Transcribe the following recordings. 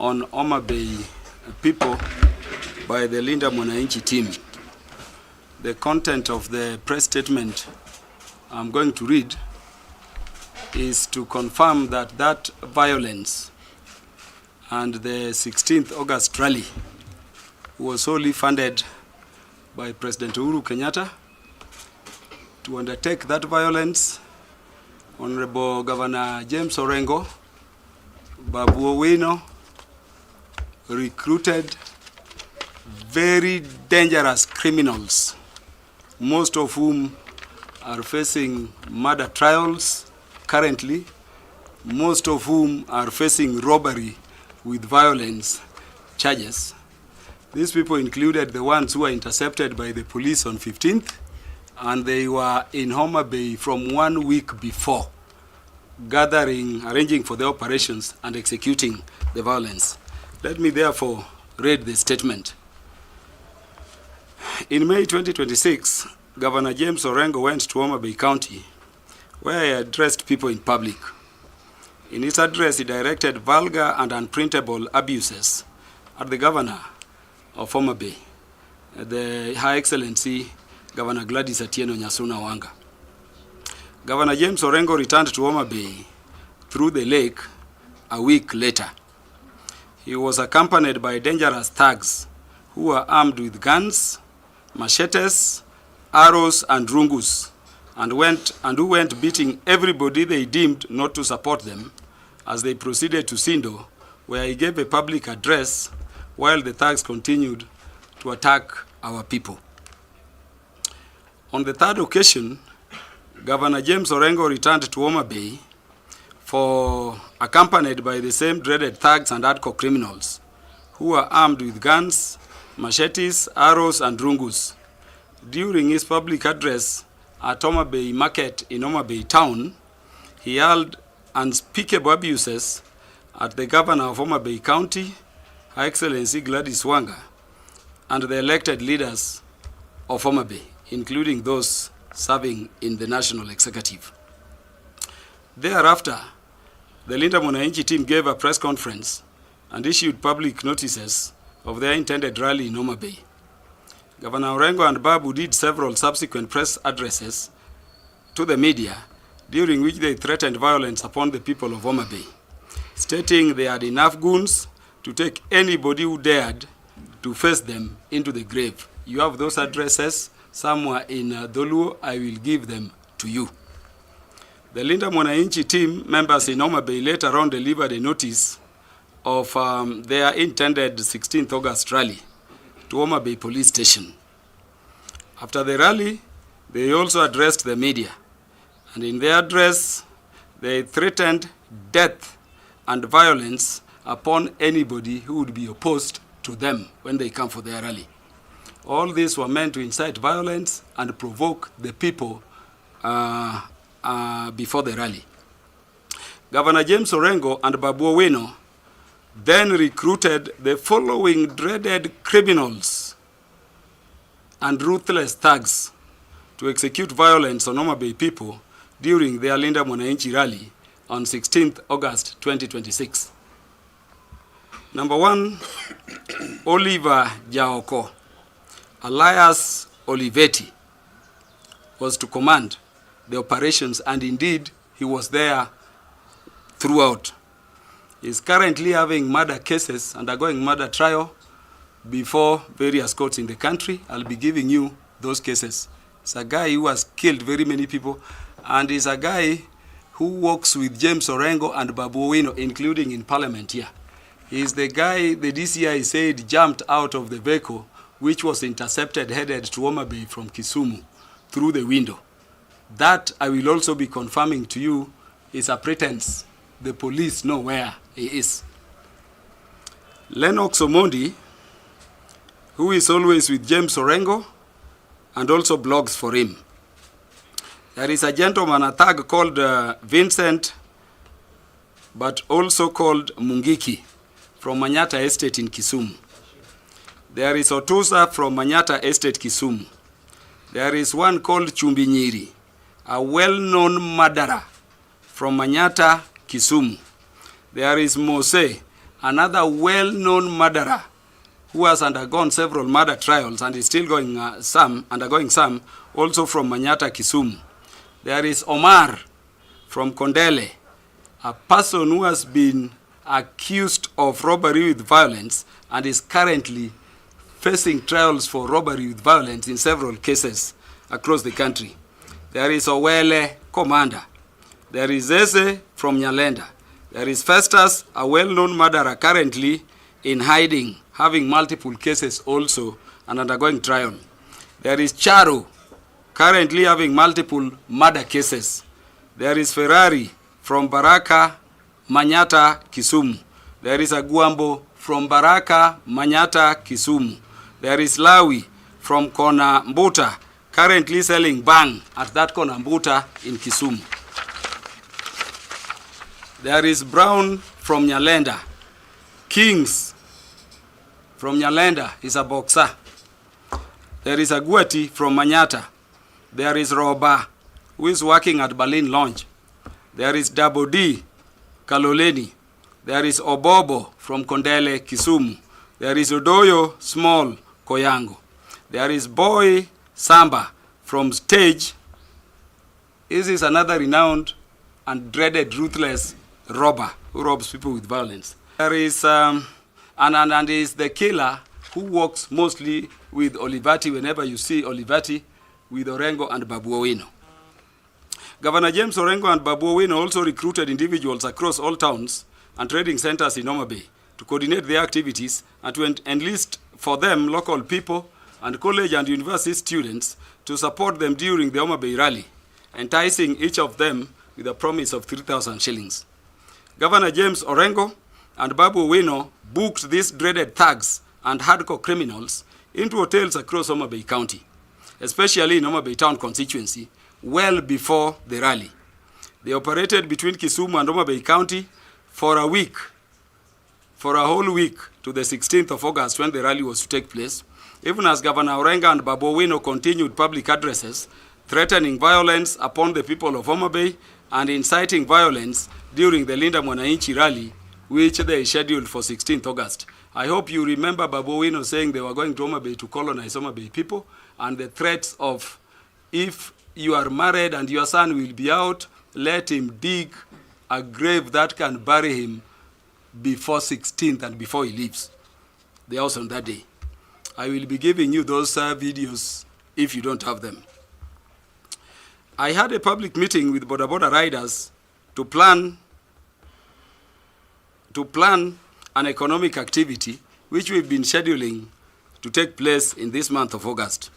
on Homa Bay people by the Linda Mwananchi team. The content of the press statement I'm going to read is to confirm that that violence and the 16th August rally was solely funded by President Uhuru Kenyatta. To undertake that violence, Honorable Governor James Orengo, Babu Owino, recruited very dangerous criminals, most of whom are facing murder trials currently, most of whom are facing robbery with violence charges. These people included the ones who were intercepted by the police on 15th, and they were in Homa Bay from 1 week before, arranging for the operations and executing the violence. Let me therefore read the statement. In May 2026, Governor James Orengo went to Homa Bay County, where he addressed people in public. In his address, he directed vulgar and unprintable abuses at the governor of Homa Bay, the High Excellency Governor Gladys Atieno Nyasuna Wanga. Governor James Orengo returned to Homa Bay through the lake a week later. He was accompanied by dangerous thugs who were armed with guns, machetes, arrows, and rungus, and who went beating everybody they deemed not to support them as they proceeded to Sindo, where he gave a public address while the thugs continued to attack our people. On the third occasion, Governor James Orengo returned to Homa Bay accompanied by the same dreaded thugs and hardcore criminals who were armed with guns, machetes, arrows, and rungus. During his public address at Homa Bay Market in Homa Bay Town, he hurled unspeakable abuses at the governor of Homa Bay County, Her Excellency Gladys Wanga, and the elected leaders of Homa Bay, including those serving in the National Executive. Thereafter, the Linda Mwananchi team gave a press conference and issued public notices of their intended rally in Homa Bay. Governor Orengo and Babu did several subsequent press addresses to the media, during which they threatened violence upon the people of Homa Bay, stating they had enough goons to take anybody who dared to face them into the grave. You have those addresses somewhere in Doluo. I will give them to you. The Linda Mwananchi team members in Homa Bay later on delivered a notice of their intended 16th August rally to Homa Bay Police Station. After the rally, they also addressed the media, and in their address, they threatened death and violence upon anybody who would be opposed to them when they come for their rally. All these were meant to incite violence and provoke the people before the rally. Governor James Orengo and Babu Owino then recruited the following dreaded criminals and ruthless thugs to execute violence on Homa Bay people during their Linda Mwananchi rally on 16th August 2026. Number 1, Oliver Jaoko, alias Olivetti, was to command the operations, and indeed he was there throughout. He is currently having murder cases, undergoing murder trial before various courts in the country. I'll be giving you those cases. It's a guy who has killed very many people, and is a guy who works with James Orengo and Babu Owino, including in parliament here. He's the guy the DCI said jumped out of the vehicle which was intercepted headed to Homa Bay from Kisumu through the window. That I will also be confirming to you is a pretense. The police know where he is. Lennox Omondi, who is always with James Orengo and also blogs for him. There is a gentleman, a thug called Vincent, but also called Mungiki, from Manyata Estate in Kisumu. There is Otusa from Manyata Estate, Kisumu. There is one called Chumbinyiri, a well-known murderer from Manyata, Kisumu. There is Mose, another well-known murderer who has undergone several murder trials and is still undergoing some, also from Manyata, Kisumu. There is Omar from Kondele, a person who has been accused of robbery with violence and is currently facing trials for robbery with violence in several cases across the country. There is Owele Commander. There is Eze from Nyalenda. There is Festus, a well-known murderer currently in hiding, having multiple cases also and undergoing trial. There is Charo, currently having multiple murder cases. There is Ferrari from Baraka, Manyata, Kisumu. There is Aguambo from Baraka, Manyata, Kisumu. There is Lawi from Kona Mbuta, currently selling bang at that Kona Mbuta in Kisumu. There is Brown from Nyalenda. Kings from Nyalenda is a boxer. There is Aguati from Manyata. There is Roba, who is working at Berlin Lounge. There is Dabo D, Kaloleni. There is Obobo from Kondele, Kisumu. There is Odoyo Small, Koyango. There is Boy Samba from Stage. This is another renowned and dreaded ruthless robber who robs people with violence. There is, and is the killer who works mostly with Olivati whenever you see Olivati with Orengo and Babu Owino. Governor James Orengo and Babu Owino also recruited individuals across all towns and trading centers in Homa Bay to coordinate their activities and to enlist for them local people and college and university students to support them during the Homa Bay rally, enticing each of them with a promise of 3,000 shillings. Governor James Orengo and Babu Owino booked these dreaded thugs and hardcore criminals into hotels across Homa Bay County, especially in Homa Bay Town constituency, well before the rally. They operated between Kisumu and Homa Bay County for a whole week to the 16th of August when the rally was to take place, even as Governor Orengo and Babu Owino continued public addresses threatening violence upon the people of Homa Bay and inciting violence during the Linda Mwananchi rally, which they scheduled for 16th August. I hope you remember Babu Owino saying they were going to Homa Bay to colonize Homa Bay people, and the threats of, if you are married and your son will be out, let him dig a grave that can bury him before 16th and before he leaves the house on that day. I will be giving you those videos if you don't have them. I had a public meeting with Boda Boda riders to plan an economic activity which we've been scheduling to take place in this month of August.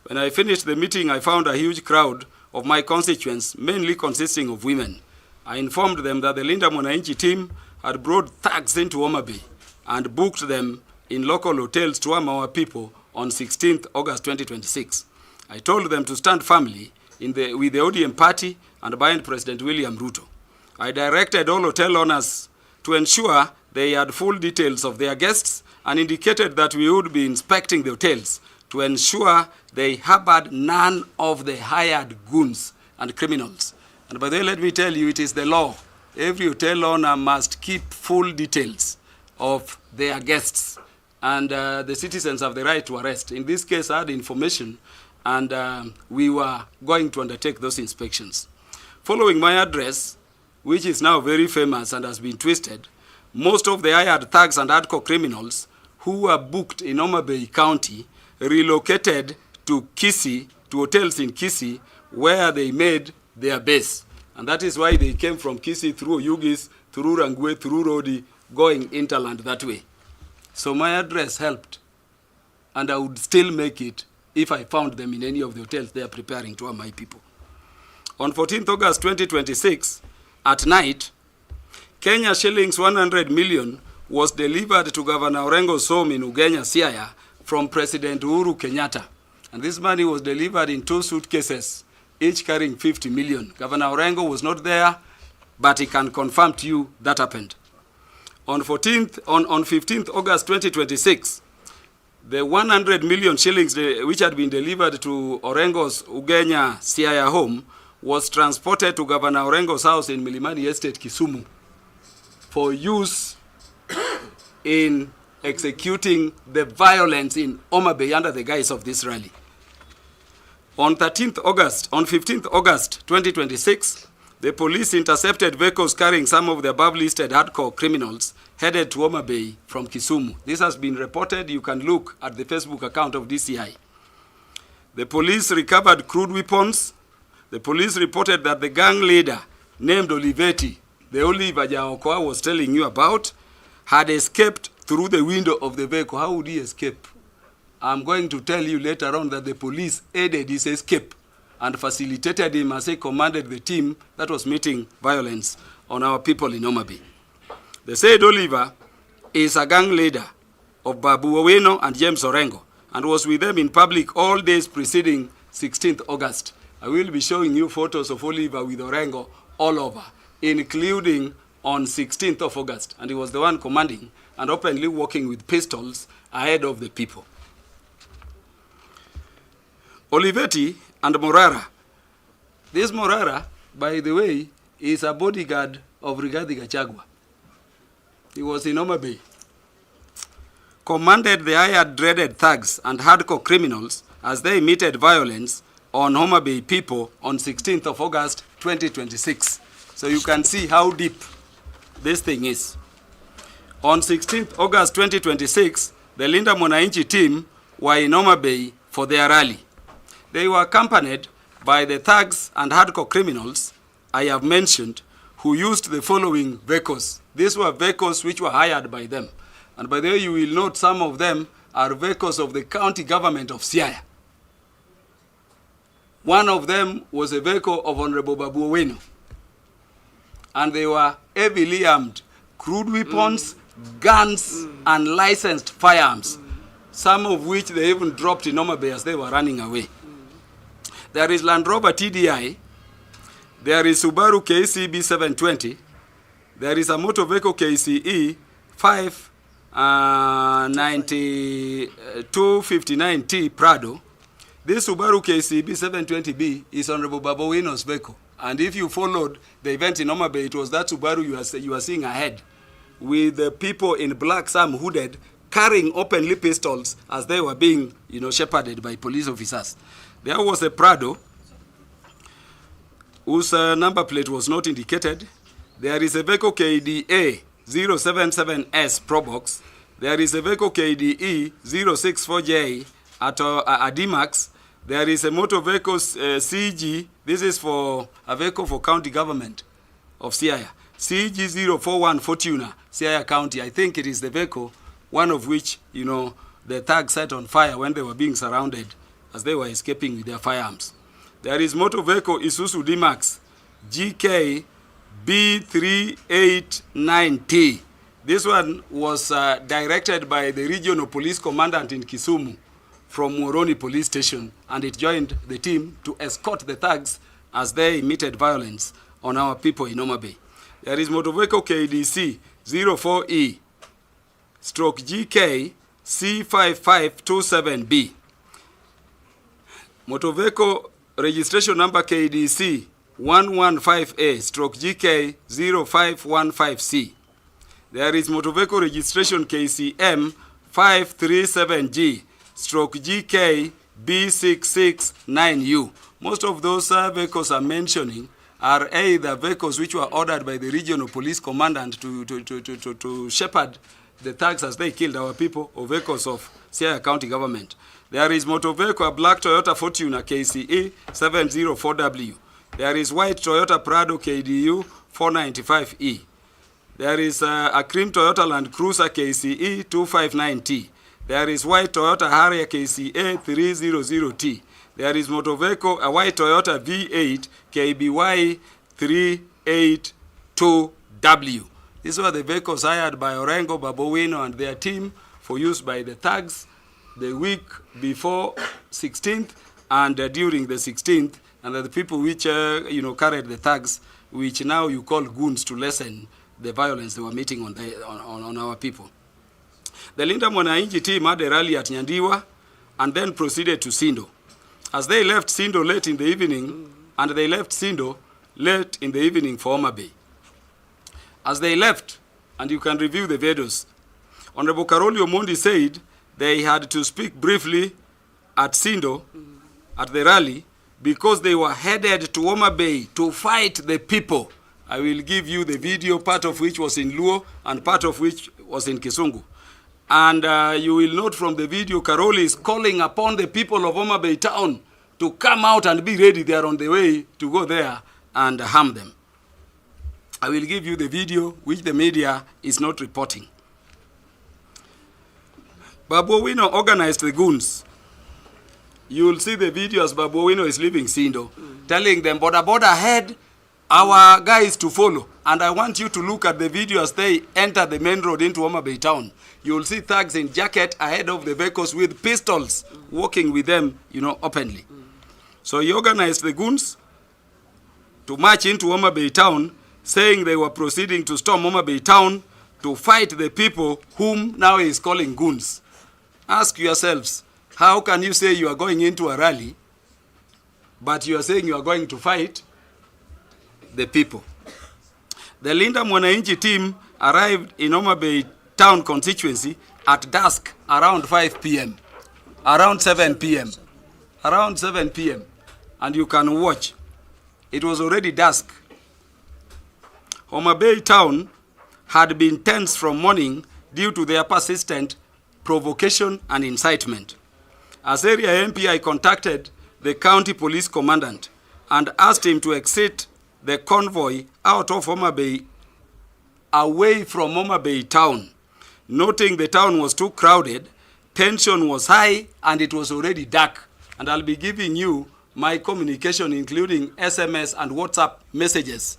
When I finished the meeting, I found a huge crowd of my constituents, mainly consisting of women. I informed them that the Linda Mwananchi team had brought thugs into Homa Bay and booked them in local hotels to harm our people on 16th August 2026. I told them to stand firmly with the ODM party and behind President William Ruto. I directed all hotel owners to ensure they had full details of their guests and indicated that we would be inspecting the hotels to ensure they harbored none of the hired goons and criminals. And by the way, let me tell you, it is the law. Every hotel owner must keep full details of their guests, and the citizens have the right to arrest. In this case, I had information, and we were going to undertake those inspections. Following my address, which is now very famous and has been twisted, most of the hired thugs and hardcore criminals who were booked in Homa Bay County relocated to Kisii, to hotels in Kisii, where they made their base. And that is why they came from Kisii through Yugis, through Rangwe, through Rodi, going interland that way. So my address helped, and I would still make it if I found them in any of the hotels they are preparing to harm my people. On 14th August 2026, at night, Kenya shillings 100 million was delivered to Governor Orengo's home in Ugenya, Siaya, from President Uhuru Kenyatta. And this money was delivered in 2 suitcases, each carrying 50 million. Governor Orengo was not there, but he can confirm to you that happened. On 15th August 2026, the 100 million shillings which had been delivered to Orengo's Ugenya, Siaya home was transported to Governor Orengo's house in Milimani Estate, Kisumu, for use in executing the violence in Homa Bay under the guise of this rally. On 15th August 2026, the police intercepted vehicles carrying some of the above-listed hardcore criminals headed to Homa Bay from Kisumu. This has been reported. You can look at the Facebook account of DCI. The police recovered crude weapons. The police reported that the gang leader named Olivetti, the Oliver Jaokoa was telling you about, had escaped through the window of the vehicle. How would he escape? I'm going to tell you later on that the police aided his escape and facilitated him as he commanded the team that was meeting violence on our people in Homa Bay. The said Oliver is a gang leader of Babu Owino and James Orengo and was with them in public all days preceding 16th August. I will be showing you photos of Oliver with Orengo all over, including on 16th of August. And he was the one commanding and openly walking with pistols ahead of the people. Olivetti and Morara. This Morara, by the way, is a bodyguard of Rigathi Gachagua. He was in Homa Bay. Commanded the hired dreaded thugs and hardcore criminals as they meted violence on Homa Bay people on 16th of August 2026. So you can see how deep this thing is. On 16th August 2026, the Linda Mwananchi team were in Homa Bay for their rally. They were accompanied by the thugs and hardcore criminals I have mentioned, who used the following vehicles. These were vehicles which were hired by them. And by the way, you will note some of them are vehicles of the county government of Siaya. One of them was a vehicle of Honorable Babu Owino. And they were heavily armed, crude weapons, guns, and licensed firearms, some of which they even dropped in Homa Bay as they were running away. There is Land Rover TDI, there is Subaru KCB 720, there is a motor vehicle KCE 59259T Prado. This Subaru KCB 720B is Honorable Babu Owino's vehicle. And if you followed the event in Homa Bay, it was that Subaru you are seeing ahead, with the people in black, some hooded, carrying openly pistols as they were being, shepherded by police officers. There was a Prado whose number plate was not indicated. There is a vehicle KDA 077S Probox. There is a vehicle KDE 064J at Adimax. There is a motor vehicle CG. This is for a vehicle for county government of Siaya. CG 041 Fortuna, Siaya County. I think it is the vehicle, one of which, the thugs set on fire when they were being surrounded as they were escaping with their firearms. There is motor vehicle Isuzu D-Max GK B389T. This one was directed by the regional police commandant in Kisumu from Moroni police station, and it joined the team to escort the thugs as they emitted violence on our people in Homa Bay. There is motor vehicle KDC 04E stroke GK C5527B. Motor vehicle registration number KDC 115A stroke GK 0515C. There is motor vehicle registration KCM 537G stroke GK B669U. Most of those vehicles I'm mentioning are either vehicles which were ordered by the regional police commandant to shepherd the thugs as they killed our people, or vehicles of Siaya County government. There is motor vehicle, a black Toyota Fortuna KCE 704W. There is white Toyota Prado KDU 495E. There is a cream Toyota Land Cruiser KCE 259T. There is white Toyota Harrier KCA 300T. There is motor vehicle, a white Toyota V8 KBY 382W. These were the vehicles hired by Orengo, Babu Owino, and their team for use by the thugs the week before 16th and during the 16th, and the people which carried the thugs, which now you call goons, to lessen the violence they were meeting on our people. The Linda Mwananchi team had a rally at Nyandiwa and then proceeded to Sindo. As they left Sindo late in the evening, and they left Sindo late in the evening for Homa Bay. As they left, and you can review the videos, Honorable Karoli Omondi said they had to speak briefly at Sindo, at the rally, because they were headed to Homa Bay to fight the people. I will give you the video, part of which was in Luo and part of which was in Kisungu. And you will note from the video, Karoli is calling upon the people of Homa Bay town to come out and be ready. They are on the way to go there and harm them. I will give you the video, which the media is not reporting. Babu Owino organized the goons. You will see the video as Babu Owino is leaving Sindo, telling them, border ahead, our guys to follow. And I want you to look at the video as they enter the main road into Homa Bay town. You will see thugs in jacket ahead of the vehicles with pistols, walking with them, openly. So he organized the goons to march into Homa Bay town, saying they were proceeding to storm Homa Bay town to fight the people whom now he is calling goons. Ask yourselves, how can you say you are going into a rally, but you are saying you are going to fight the people? The Linda Mwananchi team arrived in Homa Bay town constituency at dusk around 5 p.m., around 7 p.m., around 7 p.m. And you can watch. It was already dusk. Homa Bay town had been tense from morning due to their persistent provocation and incitement. As area MP, I contacted the county police commandant and asked him to exit the convoy out of Homa Bay, away from Homa Bay town, noting the town was too crowded, tension was high, and it was already dark. And I'll be giving you my communication, including SMS and WhatsApp messages,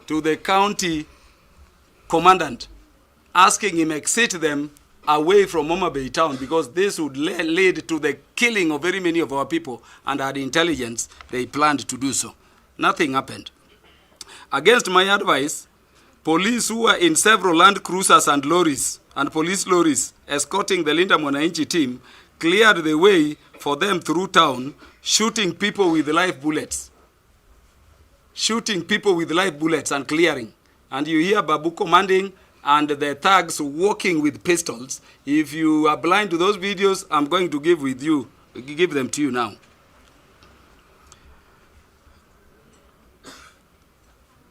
to the county commandant, asking him exit them away from Homa Bay town, because this would lead to the killing of very many of our people, and at intelligence, they planned to do so. Nothing happened. Against my advice, police who were in several land cruisers and lorries, and police lorries, escorting the Linda Mwananchi team, cleared the way for them through town, shooting people with live bullets. Shooting people with live bullets and clearing. And you hear Babu commanding and the thugs walking with pistols. If you are blind to those videos, I'm going to give them to you now.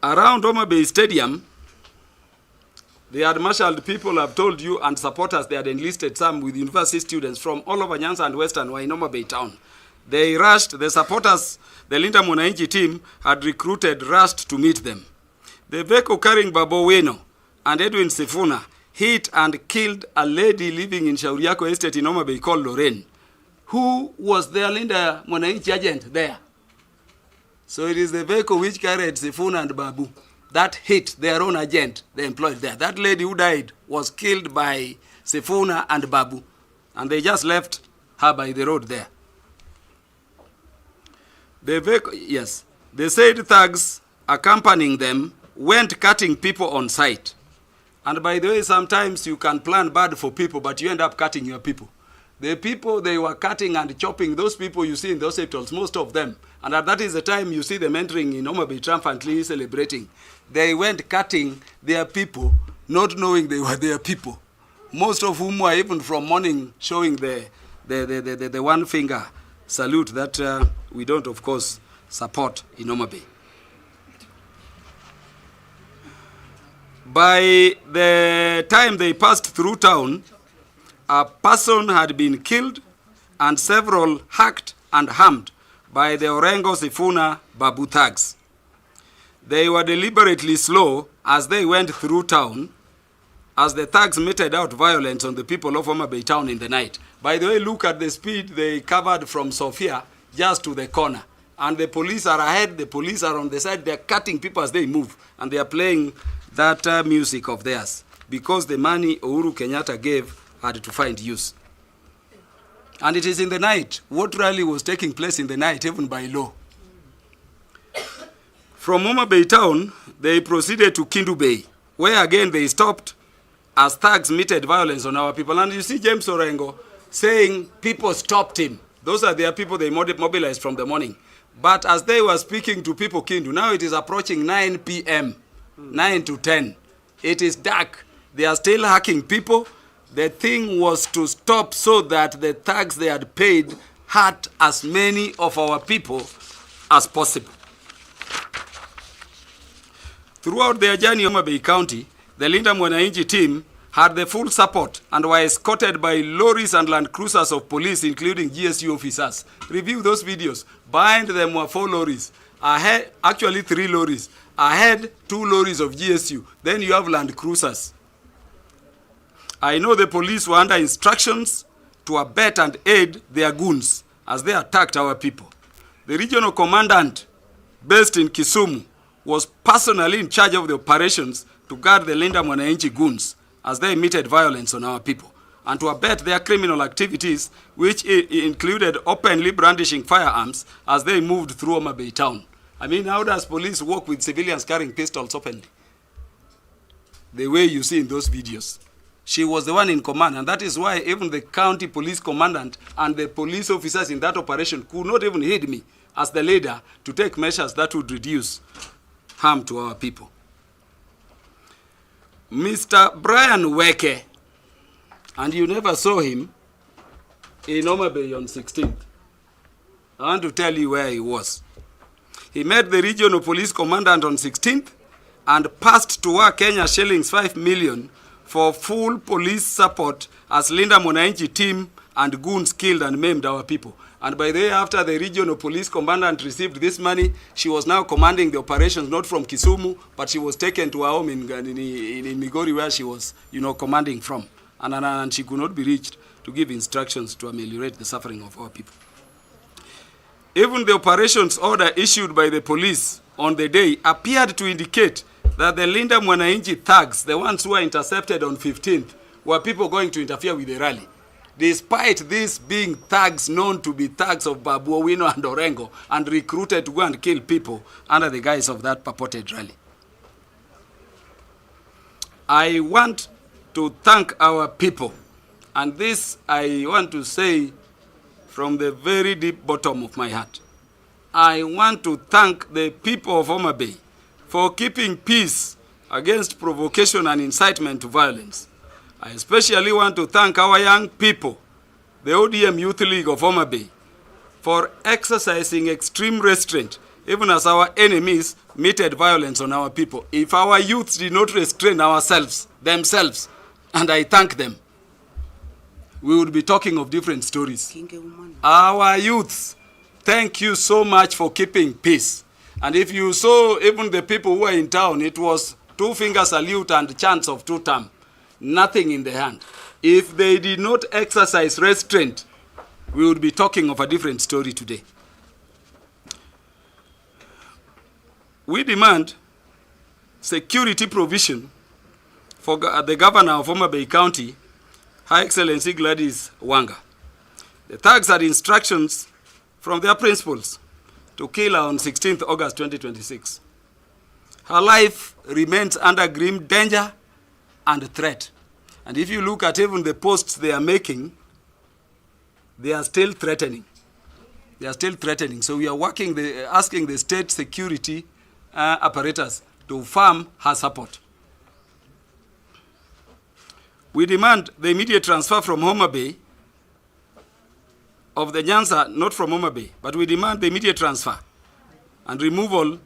Around Homa Bay Stadium, they had marshaled people, I've told you, and supporters. They had enlisted some with university students from all over Nyanza and Western were in Homa Bay town. They rushed, the supporters, the Linda Mwananchi team had rushed to meet them. The vehicle carrying Babu Owino and Edwin Sifuna hit and killed a lady living in Shauriako Estate in Homa Bay called Lorraine, who was their Linda Mwananchi agent there. So it is the vehicle which carried Sifuna and Babu that hit their own agent they employed there. That lady who died was killed by Sifuna and Babu, and they just left her by the road there. The vehicle, yes, they said thugs accompanying them went cutting people on sight. And by the way, sometimes you can plan bad for people, but you end up cutting your people. The people they were cutting and chopping, those people you see in those hospitals, most of them, and that is the time you see them entering in Homa Bay triumphantly celebrating. They went cutting their people, not knowing they were their people. Most of whom were even from morning showing the one finger salute that we don't, of course, support in Homa Bay. By the time they passed through town, a person had been killed and several hacked and harmed by the Orengo Sifuna Babu thugs. They were deliberately slow as they went through town, as the thugs meted out violence on the people of Homa Bay town in the night. By the way, look at the speed they covered from Sophia just to the corner. And the police are ahead, the police are on the side, they're cutting people as they move. And they are playing that music of theirs, because the money Uhuru Kenyatta gave had to find use. And it is in the night. What rally was taking place in the night, even by law? From Homa Bay town, they proceeded to Kindu Bay, where again they stopped as thugs meted violence on our people. And you see James Orengo saying people stopped him. Those are their people they mobilized from the morning. But as they were speaking to people Kindu, now it is approaching 9 p.m., 9 to 10. It is dark. They are still hacking people. The thing was to stop so that the tax they had paid hurt as many of our people as possible. Throughout their journey in Homa Bay County, the Linda Mwananchi team had the full support and were escorted by lorries and land cruisers of police, including GSU officers. Review those videos. Behind them were 4 lorries. Ahead, actually 3 lorries. Ahead, 2 lorries of GSU. Then you have land cruisers. I know the police were under instructions to abet and aid their goons as they attacked our people. The regional commandant based in Kisumu was personally in charge of the operations to guard the Linda Mwananchi goons as they emitted violence on our people and to abet their criminal activities, which included openly brandishing firearms as they moved through Homa Bay town. I mean, how does police work with civilians carrying pistols openly? The way you see in those videos. She was the one in command, and that is why even the county police commandant and the police officers in that operation could not even heed me as the leader to take measures that would reduce harm to our people. Mr. Brian Weke, and you never saw him in Homa Bay on 16th. I want to tell you where he was. He met the regional police commandant on 16th and passed to our Kenya shillings 5 million for full police support as Linda Mwananchi team and goons killed and maimed our people. And by the way, after the regional police commandant received this money, she was now commanding the operations not from Kisumu, but she was taken to her home in Migori, where she was, commanding from. And she could not be reached to give instructions to ameliorate the suffering of our people. Even the operations order issued by the police on the day appeared to indicate that the Linda Mwananchi thugs, the ones who were intercepted on 15th, were people going to interfere with the rally. Despite this being thugs known to be thugs of Babu Owino and Orengo and recruited to go and kill people under the guise of that purported rally. I want to thank our people, and this I want to say from the very deep bottom of my heart. I want to thank the people of Homa Bay for keeping peace against provocation and incitement to violence. I especially want to thank our young people, the ODM Youth League of Homa Bay, for exercising extreme restraint, even as our enemies meted violence on our people. If our youths did not restrain themselves, and I thank them, we would be talking of different stories. Our youths, thank you so much for keeping peace. And if you saw even the people who were in town, it was 2-finger salute and chants of 2-term. Nothing in the hand. If they did not exercise restraint, we would be talking of a different story today. We demand security provision for the governor of Homa Bay County, Her Excellency Gladys Wanga. The thugs had instructions from their principals to kill her on 16th August 2026. Her life remains under grim danger and threat. And if you look at even the posts they are making, they are still threatening. They are still threatening. So we are asking the state security apparatus to firm her support. We demand the immediate transfer from Homa Bay of the Nyanza, not from Homa Bay, but we demand the immediate transfer and removal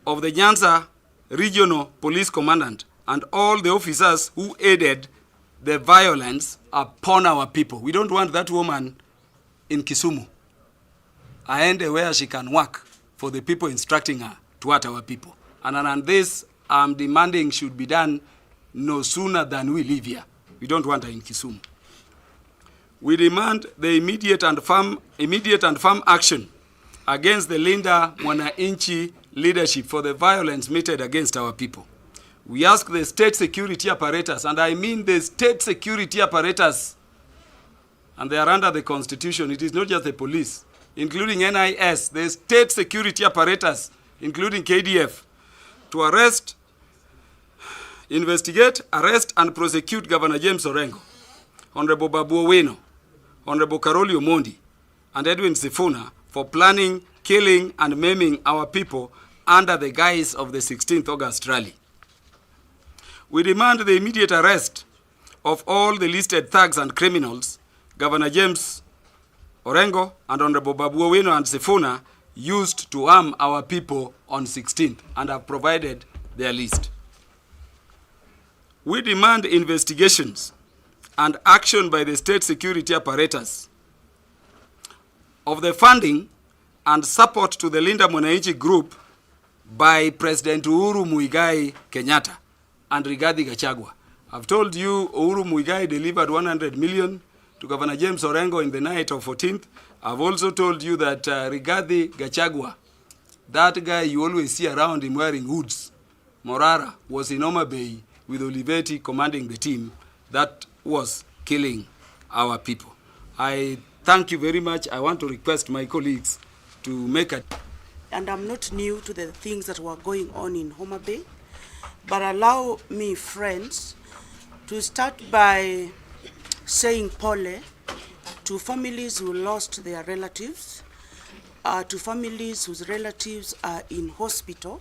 of the Nyanza regional police commandant and all the officers who aided the violence upon our people. We don't want that woman in Kisumu aende where she can work for the people instructing her to hurt our people. And this I'm demanding should be done no sooner than we leave here. We don't want her in Kisumu. We demand the immediate and firm action against the Linda Mwananchi leadership for the violence meted against our people. We ask the state security apparatus, and I mean the state security apparatus, and they are under the Constitution. It is not just the police, including NIS, the state security apparatus, including KDF, to arrest, investigate, arrest, and prosecute Governor James Orengo, Honorable Babu Owino, Honorable Karoli Omondi, and Edwin Sifuna for planning, killing, and maiming our people under the guise of the 16th August rally. We demand the immediate arrest of all the listed thugs and criminals Governor James Orengo and Honorable Babu Owino and Sifuna used to arm our people on 16th and have provided their list. We demand investigations and action by the state security apparatus of the funding and support to the Linda Mwananchi group by President Uhuru Muigai Kenyatta and Rigathi Gachagua. I've told you Uhuru Muigai delivered 100 million to Governor James Orengo in the night of 14th. I've also told you that Rigathi Gachagua, that guy you always see around him wearing hoods, Morara, was in Homa Bay with Olivetti commanding the team that was killing our people. I thank you very much. I want to request my colleagues to make a... And I'm not new to the things that were going on in Homa Bay, but allow me, friends, to start by saying pole to families who lost their relatives, to families whose relatives are in hospital,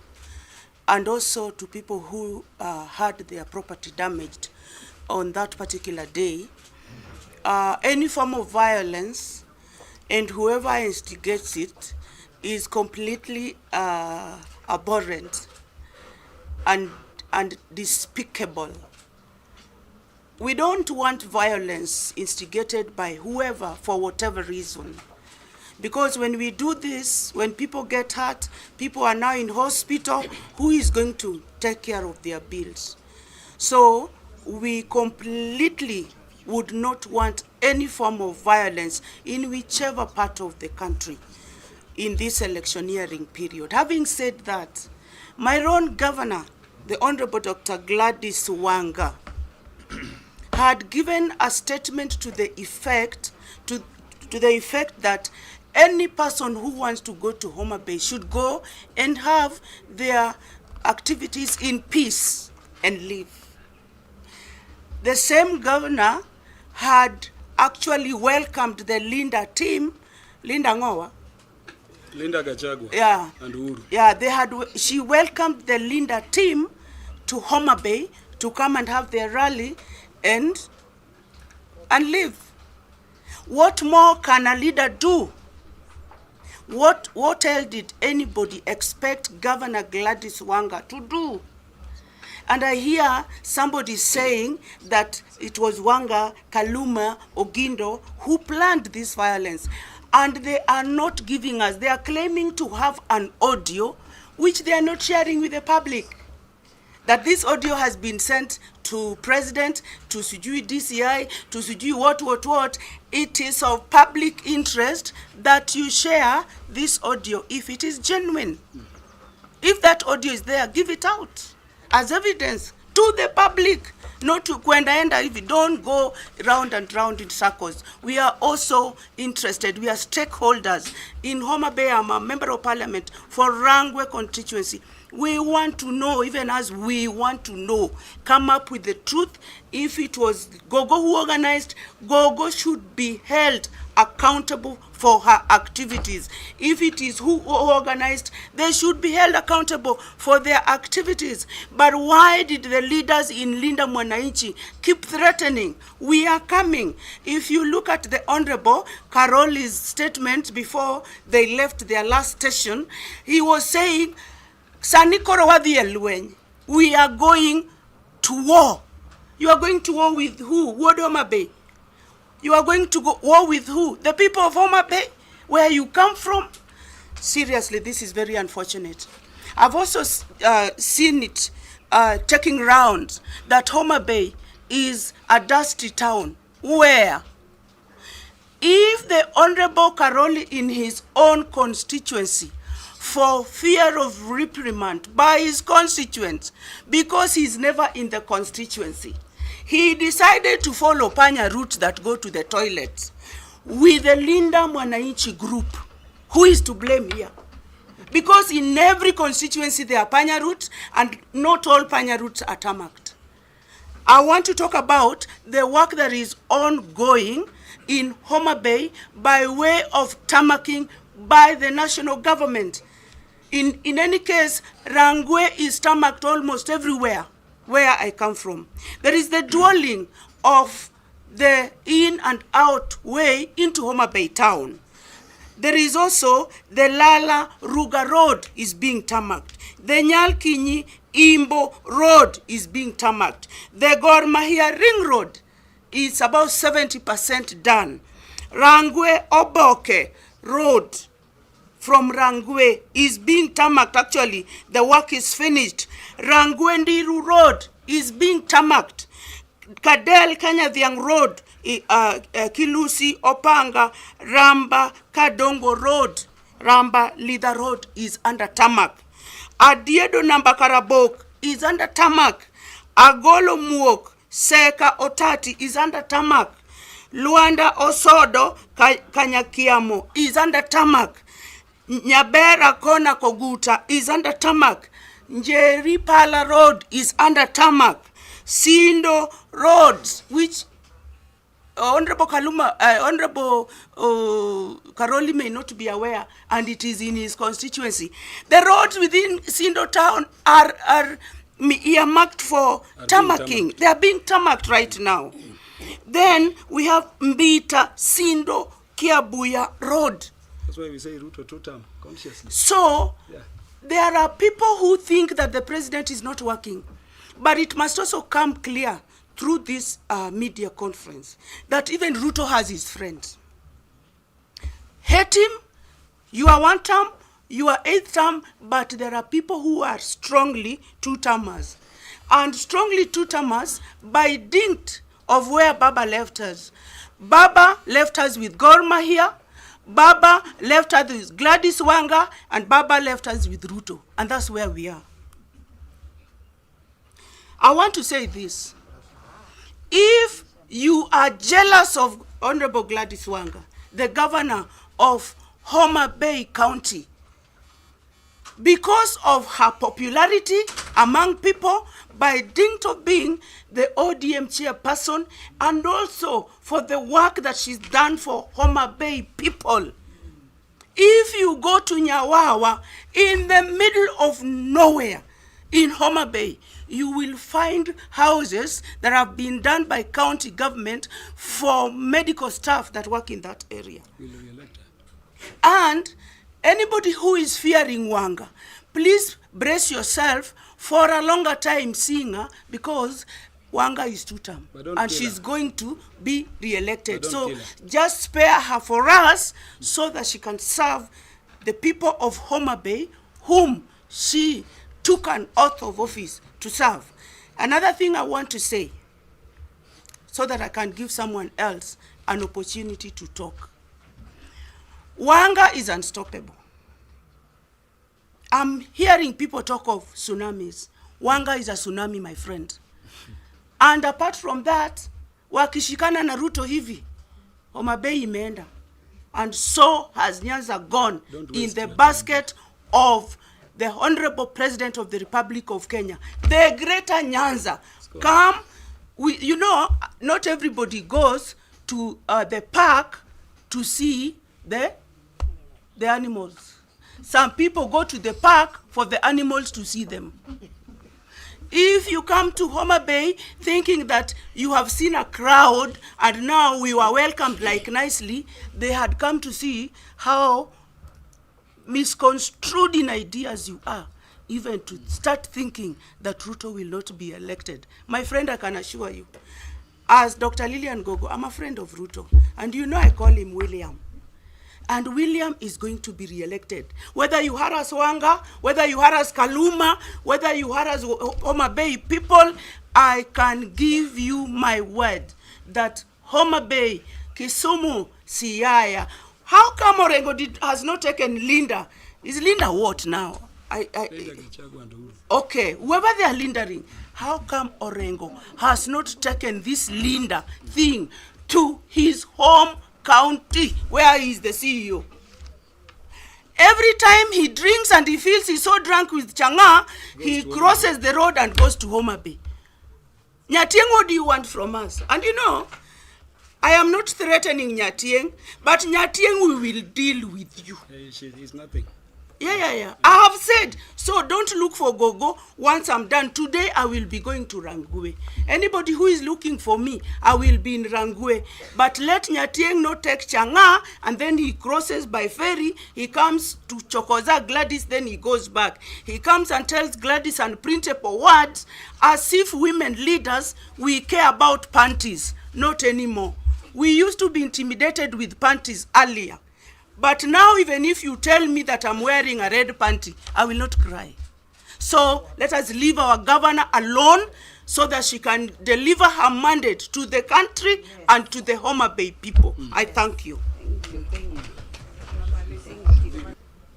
and also to people who had their property damaged on that particular day. Any form of violence and whoever instigates it is completely abhorrent and despicable. We don't want violence instigated by whoever for whatever reason. Because when we do this, when people get hurt, people are now in hospital, who is going to take care of their bills? So we completely would not want any form of violence in whichever part of the country in this electioneering period. Having said that, my own governor, the Honorable Dr. Gladys Wanga, had given a statement to the effect that any person who wants to go to Homa Bay should go and have their activities in peace and leave. The same governor had actually welcomed the Linda team, Linda Ngowa, Linda Gachagua, yeah, and Uhuru. Yeah, she welcomed the Linda team to Homa Bay to come and have their rally and leave. What more can a leader do? What else did anybody expect Governor Gladys Wanga to do? And I hear somebody saying that it was Wanga, Kaluma, Ogindo who planned this violence. And they are not giving us, they are claiming to have an audio which they are not sharing with the public. That this audio has been sent to President, to Sujui DCI, to Sujui what. It is of public interest that you share this audio if it is genuine. If that audio is there, give it out as evidence to the public, not to kwenda if you don't go round and round in circles. We are also interested, we are stakeholders. In Homa Bay, I'm a member of parliament for Rangwe constituency. We want to know, even as we want to know, come up with the truth. If it was Gogo who organized, Gogo should be held accountable for her activities. If it is who organized, they should be held accountable for their activities. But why did the leaders in Linda Mwananchi keep threatening? We are coming. If you look at the Honorable Karoli's statement before they left their last station, he was saying, we are going to war. You are going to war with who? What Homa Bay? You are going to go war with who? The people of Homa Bay, where you come from? Seriously, this is very unfortunate. I've also seen it taking rounds that Homa Bay is a dusty town. Where? If the Honorable Karoli in his own constituency, for fear of reprimand by his constituents, because he's never in the constituency, he decided to follow Panya routes that go to the toilets with the Linda Mwananchi group. Who is to blame here? Because in every constituency there are Panya routes, and not all Panya routes are tarmacked. I want to talk about the work that is ongoing in Homa Bay by way of tarmacking by the national government. In any case, Rangwe is tarmacked almost everywhere where I come from. There is the dwelling of the in and out way into Homa Bay town. There is also the Lala Ruga Road is being tarmacked. The Nyalkinyi Imbo Road is being tarmacked. The Gor Mahia Ring Road is about 70% done. Rangwe Oboke Road from Rangwe is being tarmacked. Actually, the work is finished. Rangwe Ndiru Road is being tarmacked. Kadel Kanyathiang Road, Kilusi, Opanga, Ramba, Kadongo Road, Ramba Lida Road is under tarmac. Adiedo Nambakarabok is under tarmac. Agolo Muok, Seka Otati is under tarmac. Luanda Osodo Kanyakiamo is under tarmac. Nyabera Kona Koguta is under tarmac. Njeri Pala Road is under tarmac. Sindo Roads, which Honorable Kaluma, Honorable Karoli may not be aware, and it is in his constituency. The roads within Sindo town are earmarked for tarmacking. They are being tarmacked right now. Then we have Mbita, Sindo, Kiabuya Road. That's why we say Ruto two-term consciously. So, there are people who think that the president is not working. But it must also come clear through this media conference that even Ruto has his friends. Hate him, you are one term, you are 8th term, but there are people who are strongly two-termers. And strongly two-termers by dint of where Baba left us. Baba left us with Gor Mahia, Baba left us with Gladys Wanga, and Baba left us with Ruto. And that's where we are. I want to say this. If you are jealous of Honorable Gladys Wanga, the governor of Homa Bay County, because of her popularity among people, by dint of being the ODM chairperson, and also for the work that she's done for Homa Bay people, if you go to Nyawawa, in the middle of nowhere, in Homa Bay, you will find houses that have been done by county government for medical staff that work in that area. And anybody who is fearing Wanga, please brace yourself for a longer time seeing her, because Wanga is two-term and she's going to be re-elected. So just spare her for us so that she can serve the people of Homa Bay, whom she took an oath of office to serve. Another thing I want to say, so that I can give someone else an opportunity to talk. Wanga is unstoppable. I'm hearing people talk of tsunamis. Wanga is a tsunami, my friend. And apart from that, wakishikana na Ruto hivi, Homa Bay imeenda. And so has Nyanza gone in the basket of the Honorable President of the Republic of Kenya. The greater Nyanza. Come, you know, not everybody goes to the park to see the animals. Some people go to the park for the animals to see them. If you come to Homa Bay thinking that you have seen a crowd and now we were welcomed like nicely, they had come to see how misconstrued in ideas you are, even to start thinking that Ruto will not be elected. My friend, I can assure you, as Dr. Lillian Gogo, I'm a friend of Ruto, and you know I call him William. And William is going to be re-elected. Whether you harass Wanga, whether you harass Kaluma, whether you harass Homa Bay people, I can give you my word that Homa Bay, Kisumu, Siaya. How come Orengo has not taken Linda? Is Linda what now? Okay, whoever they are lindering, how come Orengo has not taken this Linda thing to his home county where he is the CEO? Every time he drinks and he feels he's so drunk with Changa, he crosses the road and goes to Homa Bay. Nyatieng, what do you want from us? And you know, I am not threatening Nyatieng, but Nyatieng, we will deal with you. He's nothing. Yeah. I have said, so don't look for Gogo. Once I'm done, today I will be going to Rangwe. Anybody who is looking for me, I will be in Rangwe. But let Nyatieng not take Changa, and then he crosses by ferry, he comes to Chokoza Gladys, then he goes back. He comes and tells Gladys and printable words, as if women leaders, we care about panties. Not anymore. We used to be intimidated with panties earlier. But now, even if you tell me that I'm wearing a red panty, I will not cry. So let us leave our governor alone so that she can deliver her mandate to the country and to the Homa Bay people. I thank you.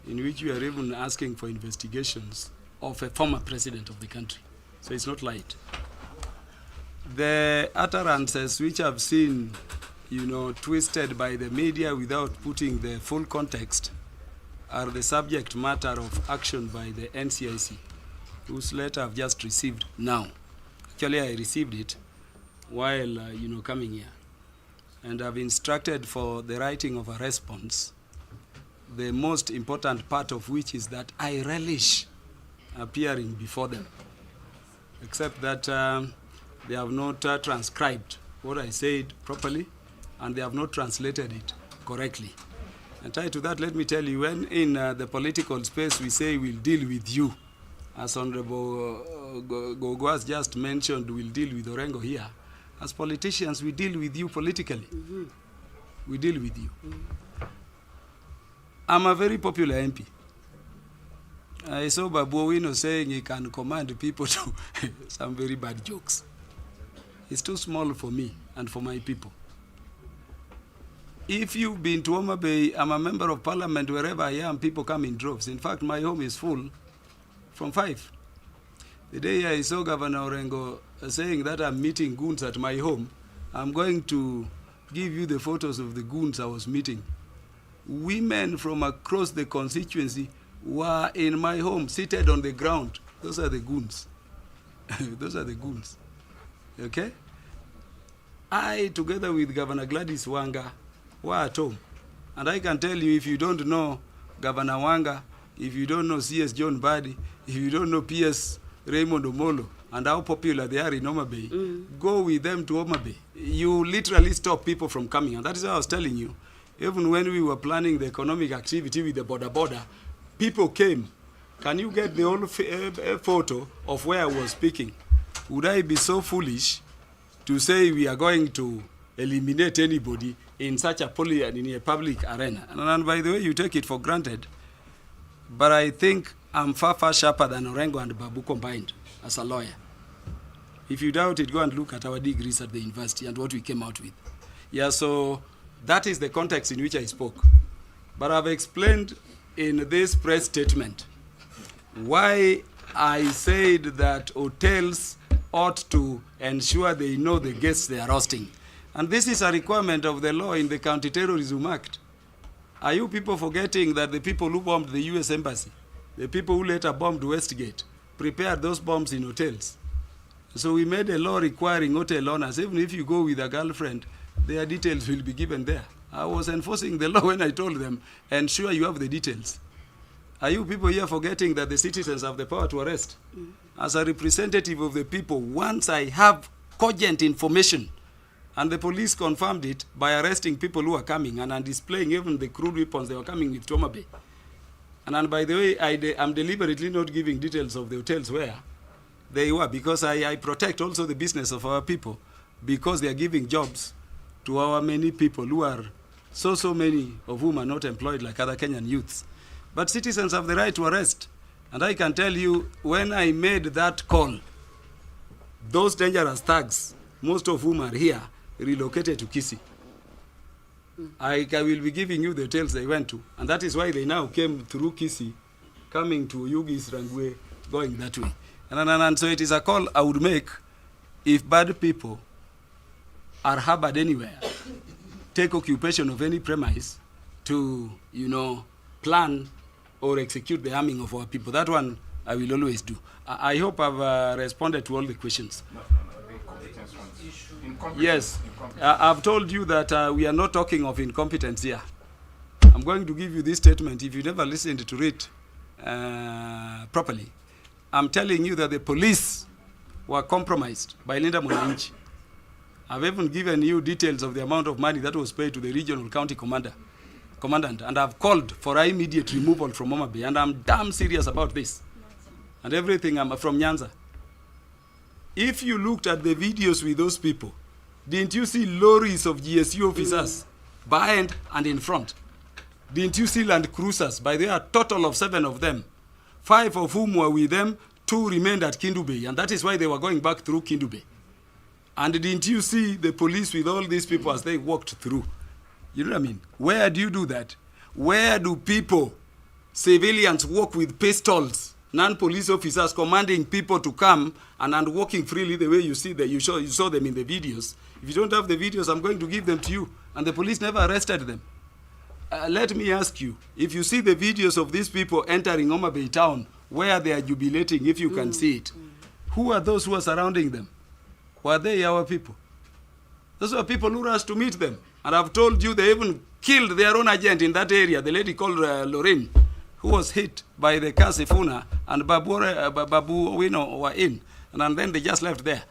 In which you are even asking for investigations of a former president of the country. So it's not light. The utterances which I've seen, twisted by the media without putting the full context are the subject matter of action by the NCIC, whose letter I've just received now. Actually, I received it while, coming here. And I've instructed for the writing of a response, the most important part of which is that I relish appearing before them, except that they have not transcribed what I said properly, and they have not translated it correctly. And tied to that, let me tell you, when in the political space we say we'll deal with you, as Honorable Gogo has just mentioned, we'll deal with Orengo here. As politicians, we deal with you politically. Mm-hmm. We deal with you. Mm-hmm. I'm a very popular MP. I saw Babu Owino saying he can command people to some very bad jokes. It's too small for me and for my people. If you've been to Homa Bay, I'm a member of parliament. Wherever I am, people come in droves. In fact, my home is full from 5. The day I saw Governor Orengo saying that I'm meeting goons at my home, I'm going to give you the photos of the goons I was meeting. Women from across the constituency were in my home, seated on the ground. Those are the goons. Those are the goons. Okay? I, together with Governor Gladys Wanga, were at home. And I can tell you, if you don't know Governor Wanga, if you don't know CS John Badi, if you don't know PS Raymond Omolo, and how popular they are in Homa Bay, go with them to Homa Bay. You literally stop people from coming. And that is what I was telling you. Even when we were planning the economic activity with the border, people came. Can you get the whole photo of where I was speaking? Would I be so foolish to say we are going to eliminate anybody in such a public arena? And by the way, you take it for granted, but I think I'm far, far sharper than Orengo and Babu combined as a lawyer. If you doubt it, go and look at our degrees at the university and what we came out with. Yeah, so that is the context in which I spoke. But I've explained in this press statement why I said that hotels ought to ensure they know the guests they are hosting. And this is a requirement of the law in the Counter-Terrorism Act. Are you people forgetting that the people who bombed the U.S. Embassy, the people who later bombed Westgate, prepared those bombs in hotels? So we made a law requiring hotel owners, even if you go with a girlfriend, their details will be given there. I was enforcing the law when I told them, ensure you have the details. Are you people here forgetting that the citizens have the power to arrest? As a representative of the people, once I have cogent information, and the police confirmed it by arresting people who are coming and displaying even the crude weapons they were coming with to Homa Bay. And by the way, I'm deliberately not giving details of the hotels where they were, because I protect also the business of our people, because they are giving jobs to our many people who are so many of whom are not employed like other Kenyan youths. But citizens have the right to arrest. And I can tell you, when I made that call, those dangerous thugs, most of whom are here, relocated to Kisii. I will be giving you the hotels they went to. And that is why they now came through Kisii, coming to Yugis Rangwe, going that way. And so it is a call I would make if bad people are harbored anywhere, take occupation of any premise to, plan or execute the harming of our people. That one I will always do. I hope I've responded to all the questions. Yes, I've told you that we are not talking of incompetence here. I'm going to give you this statement. If you never listened to it, properly. I'm telling you that the police were compromised by Linda Mwananchi. I've even given you details of the amount of money that was paid to the regional county commandant, and I've called for immediate removal from Homa Bay, and I'm damn serious about this. And everything, I'm from Nyanza. If you looked at the videos with those people, didn't you see lorries of GSU officers behind and in front? Didn't you see Land Cruisers? By the way, a total of 7 of them, 5 of whom were with them, 2 remained at Kindu Bay, and that is why they were going back through Kindu Bay. And didn't you see the police with all these people as they walked through? You know what I mean? Where do you do that? Where do people, civilians, walk with pistols, non-police officers commanding people to come and walking freely the way you see that you saw them in the videos? If you don't have the videos, I'm going to give them to you. And the police never arrested them. Let me ask you, if you see the videos of these people entering Homa Bay town, where they are jubilating, if you can see it, who are those who are surrounding them? Were they our people? Those were people who rushed to meet them. And I've told you they even killed their own agent in that area, the lady called Lorraine, who was hit by the car Sifuna, and Babu Owino were in. And then they just left there.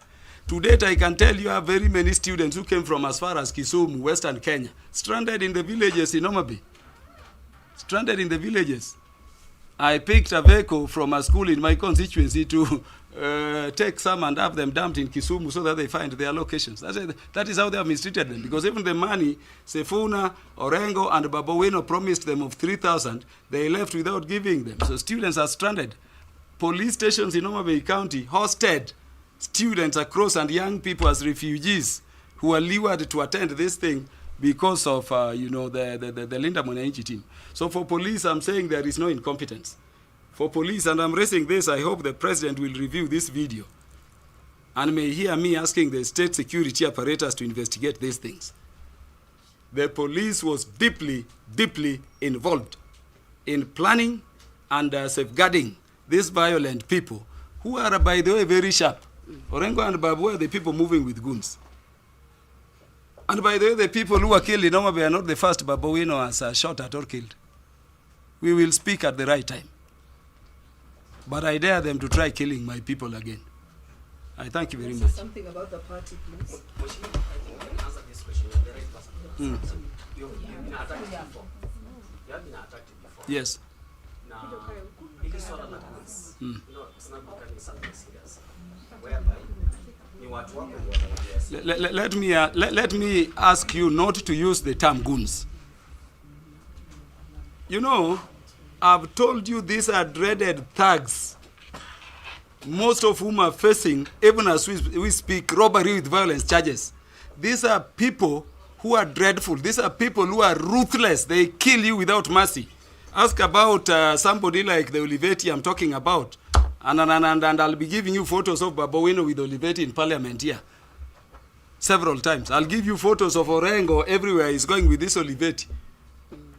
To date, I can tell you have very many students who came from as far as Kisumu, Western Kenya, stranded in the villages in Homa Bay. Stranded in the villages. I picked a vehicle from a school in my constituency to take some and have them dumped in Kisumu so that they find their locations. That is how they have mistreated them. Because even the money Sefuna, Orengo, and Babowino promised them of 3,000, they left without giving them. So students are stranded. Police stations in Homa Bay County hosted students across and young people as refugees who are lured to attend this thing because of the Linda Mwananchi team. So for police, I'm saying there is no incompetence. For police, and I'm raising this, I hope the president will review this video and may hear me asking the state security apparatus to investigate these things. The police was deeply, deeply involved in planning and safeguarding these violent people who are, by the way, very sharp. Orengo and Babu are the people moving with guns. And by the way, the people who were killed in Homa Bay are not the first Babowino as shot at or killed. We will speak at the right time. But I dare them to try killing my people again. I thank you very much. Something about the party, please. I can answer this question. You're the right person. You've been attacked before. You have been attacked before. Yes. Now, it is all about this. It's not becoming something serious. Whereby, you want to work with let me ask you not to use the term goons. You know, I've told you these are dreaded thugs, most of whom are facing, even as we speak, robbery with violence charges. These are people who are dreadful. These are people who are ruthless. They kill you without mercy. Ask about somebody like the Olivetti I'm talking about. And I'll be giving you photos of Babowino with Olivetti in parliament here. Several times. I'll give you photos of Orengo everywhere he's going with this Olivetti.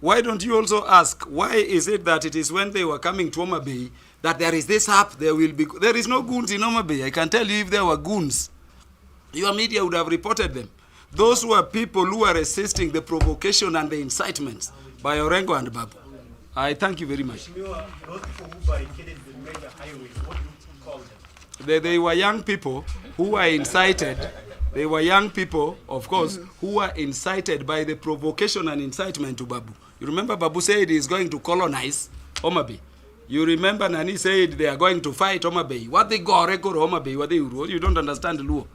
Why don't you also ask, why is it that it is when they were coming to Homa Bay that there is this app, there is no goons in Homa Bay. I can tell you if there were goons, your media would have reported them. Those were people who are resisting the provocation and the incitements by Orengo and Babu. I thank you very much. Those people who barricaded the major highways, what do you call them? They were young people who were incited. They were young people, of course, who were incited by the provocation and incitement to Babu. You remember Babu said he's going to colonize Homa Bay. You remember Nani said they are going to fight Homa Bay. What they go record Homa Bay, what they you don't understand Luo.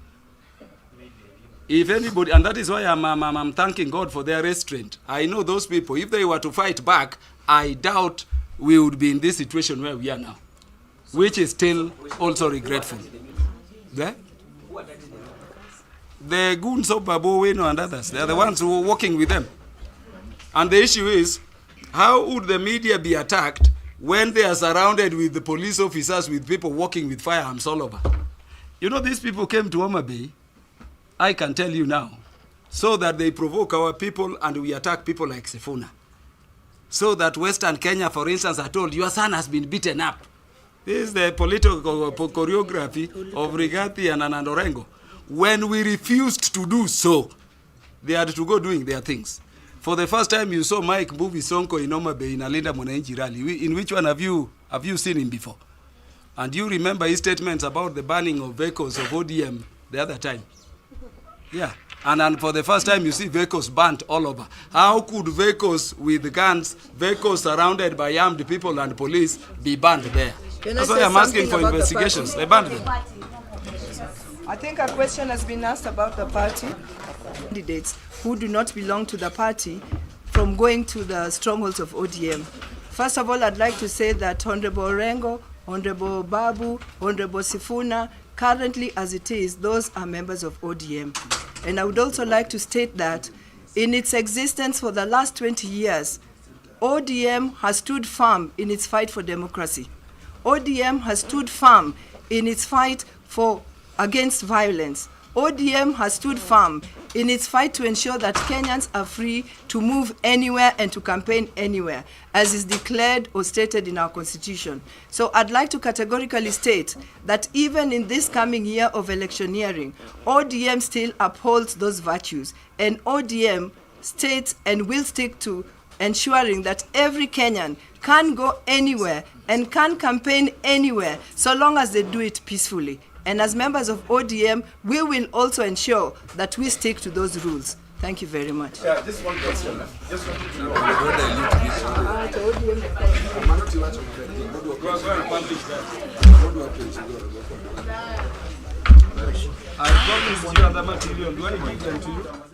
If anybody, and that is why I'm thanking God for their restraint. I know those people, if they were to fight back, I doubt we would be in this situation where we are now, which is still also regretful. The goons of Babu Wino and others, they are the ones who are working with them. And the issue is, how would the media be attacked when they are surrounded with the police officers, with people walking with firearms all over? You know, these people came to Homa Bay, I can tell you now, so that they provoke our people and we attack people like Sifuna. So that Western Kenya, for instance, are told, your son has been beaten up. This is the political choreography of Rigathi and Orengo. When we refused to do so, they had to go doing their things. For the first time, you saw Mike move his Sonko in Homa Bay in a Linda Mwananchi rally. In which one have you Have you seen him before? And do you remember his statements about the banning of vehicles of ODM the other time? Yeah. And for the first time, you see vehicles banned all over. How could vehicles with guns, vehicles surrounded by armed people and police be banned there? That's why I'm asking for investigations. They banned them. I think a question has been asked about the party. Candidates who do not belong to the party from going to the strongholds of ODM. First of all, I'd like to say that Honorable Orengo, Honorable Babu, Honorable Sifuna, currently as it is, those are members of ODM. And I would also like to state that in its existence for the last 20 years, ODM has stood firm in its fight for democracy. ODM has stood firm in its fight against violence. ODM has stood firm in its fight to ensure that Kenyans are free to move anywhere and to campaign anywhere, as is declared or stated in our constitution. So I'd like to categorically state that even in this coming year of electioneering, ODM still upholds those virtues, and ODM states and will stick to ensuring that every Kenyan can go anywhere and can campaign anywhere so long as they do it peacefully. And as members of ODM, we will also ensure that we stick to those rules. Thank you very much. Yeah, just one question. Just want to know. I promised you other material. Do I give them to you?